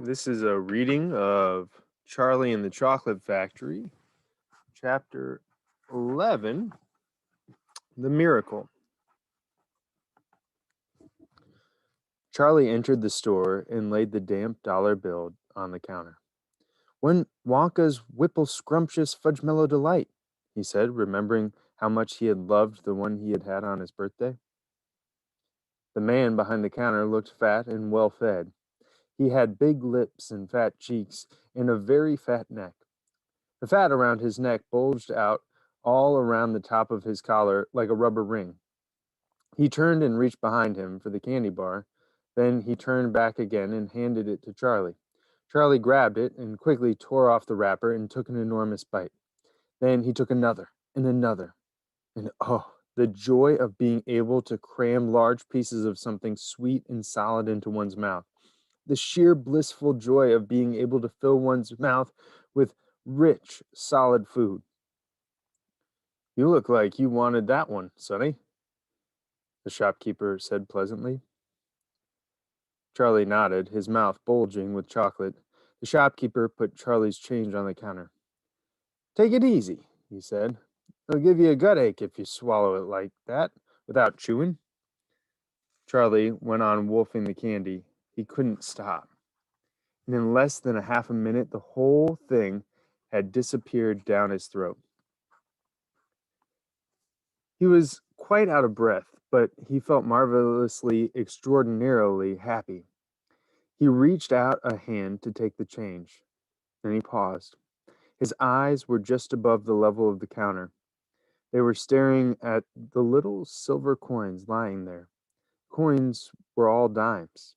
This is a reading of Charlie and the Chocolate Factory, chapter 11, The Miracle. Charlie entered the store and laid the damp dollar bill on the counter. "When Wonka's Whipple Scrumptious Fudge Mellow Delight," he said, remembering how much he had loved the one he had had on his birthday. The man behind the counter looked fat and well fed. He had big lips and fat cheeks and a very fat neck. The fat around his neck bulged out all around the top of his collar like a rubber ring. He turned and reached behind him for the candy bar. Then he turned back again and handed it to Charlie. Charlie grabbed it and quickly tore off the wrapper and took an enormous bite. Then he took another and another. And oh, the joy of being able to cram large pieces of something sweet and solid into one's mouth. The sheer blissful joy of being able to fill one's mouth with rich, solid food. "You look like you wanted that one, Sonny," the shopkeeper said pleasantly. Charlie nodded, his mouth bulging with chocolate. The shopkeeper put Charlie's change on the counter. "Take it easy," he said. "It'll give you a gut ache if you swallow it like that, without chewing." Charlie went on wolfing the candy. He couldn't stop. And in less than a half a minute, the whole thing had disappeared down his throat. He was quite out of breath, but he felt marvelously, extraordinarily happy. He reached out a hand to take the change. Then he paused. His eyes were just above the level of the counter. They were staring at the little silver coins lying there. Coins were all dimes.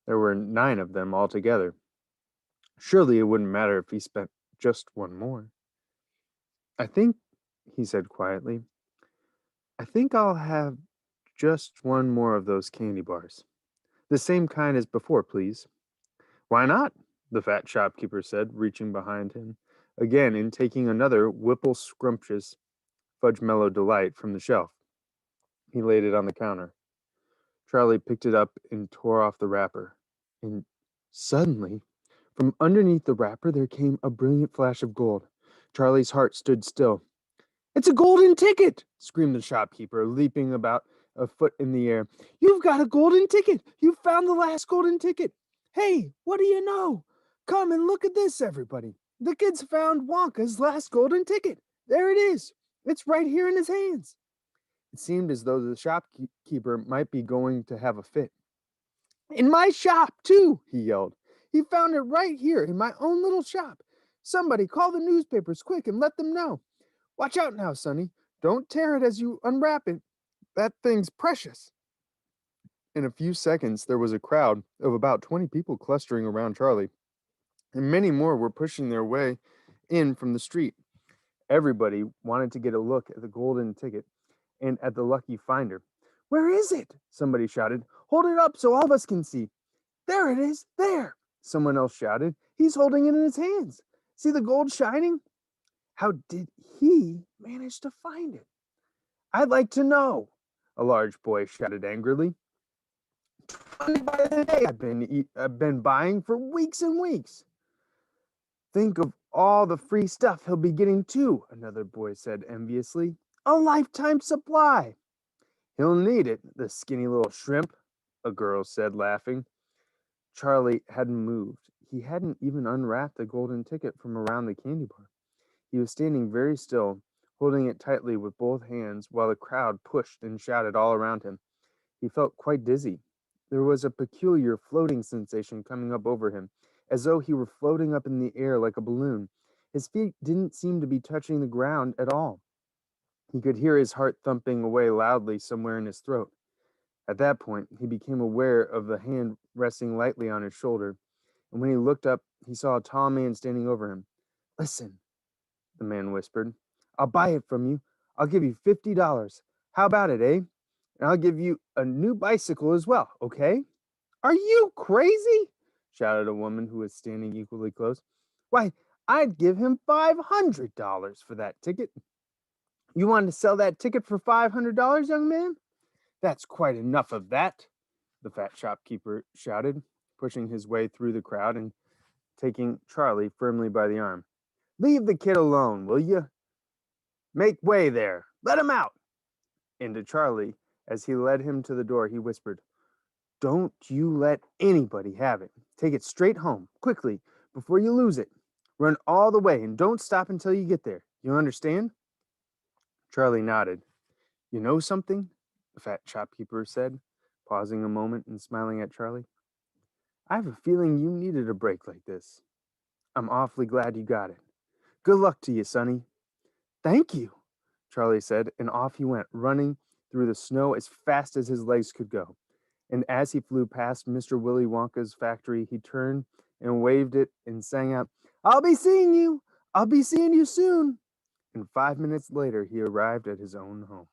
There were 9 of them altogether. Surely it wouldn't matter if he spent just one more. "I think," he said quietly, "I think I'll have just one more of those candy bars. The same kind as before, please." "Why not?" the fat shopkeeper said, reaching behind him again and taking another Whipple Scrumptious Fudge Mellow Delight from the shelf. He laid it on the counter. Charlie picked it up and tore off the wrapper. And suddenly, from underneath the wrapper, there came a brilliant flash of gold. Charlie's heart stood still. "It's a golden ticket!" screamed the shopkeeper, leaping about a foot in the air. "You've got a golden ticket! You've found the last golden ticket! Hey, what do you know? Come and look at this, everybody! The kid's found Wonka's last golden ticket! There it is! It's right here in his hands!" It seemed as though the shopkeeper might be going to have a fit. "In my shop, too!" he yelled. "He found it right here in my own little shop. Somebody call the newspapers quick and let them know. Watch out now, Sonny. Don't tear it as you unwrap it. That thing's precious." In a few seconds, there was a crowd of about 20 people clustering around Charlie, and many more were pushing their way in from the street. Everybody wanted to get a look at the golden ticket and at the lucky finder. "Where is it?" somebody shouted. "Hold it up so all of us can see." "There it is, there!" someone else shouted. "He's holding it in his hands. See the gold shining? How did he manage to find it?" "I'd like to know," a large boy shouted angrily. "20 by the day I've been buying for weeks and weeks." "Think of all the free stuff he'll be getting too," another boy said enviously. "A lifetime supply." "He'll need it, the skinny little shrimp," a girl said, laughing. Charlie hadn't moved. He hadn't even unwrapped the golden ticket from around the candy bar. He was standing very still, holding it tightly with both hands while the crowd pushed and shouted all around him. He felt quite dizzy. There was a peculiar floating sensation coming up over him, as though he were floating up in the air like a balloon. His feet didn't seem to be touching the ground at all. He could hear his heart thumping away loudly somewhere in his throat. At that point, he became aware of the hand resting lightly on his shoulder, and when he looked up, he saw a tall man standing over him. "Listen," the man whispered. "I'll buy it from you. I'll give you $50. How about it, eh? And I'll give you a new bicycle as well, okay?" "Are you crazy?" shouted a woman who was standing equally close. "Why, I'd give him $500 for that ticket." "You want to sell that ticket for $500, young man? That's quite enough of that," the fat shopkeeper shouted. pushing his way through the crowd and taking Charlie firmly by the arm. Leave the kid alone, will you? Make way there. Let him out. And to Charlie, as he led him to the door, he whispered, Don't you let anybody have it. Take it straight home, quickly, before you lose it. Run all the way and don't stop until you get there. You understand? Charlie nodded. You know something? The fat shopkeeper said, pausing a moment and smiling at Charlie. I have a feeling you needed a break like this. I'm awfully glad you got it. Good luck to you, Sonny. Thank you, Charlie said, and off he went, running through the snow as fast as his legs could go. And as he flew past Mr. Willy Wonka's factory, he turned and waved it and sang out, I'll be seeing you! I'll be seeing you soon! And 5 minutes later, he arrived at his own home.